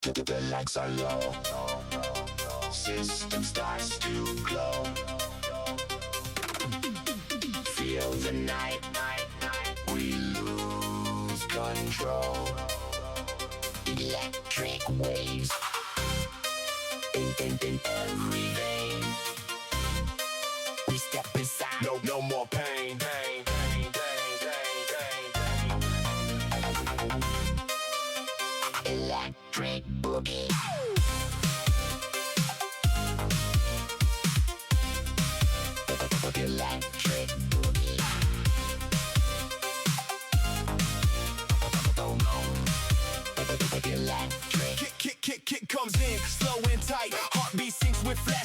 The lights are low, system starts to glow. Feel the night, we lose control. Electric waves in every vein. We step inside, no more pain. Electric boogie. Electric boogie. Oh no. Electric. Kick comes in, slow and tight. Heartbeat syncs with flash.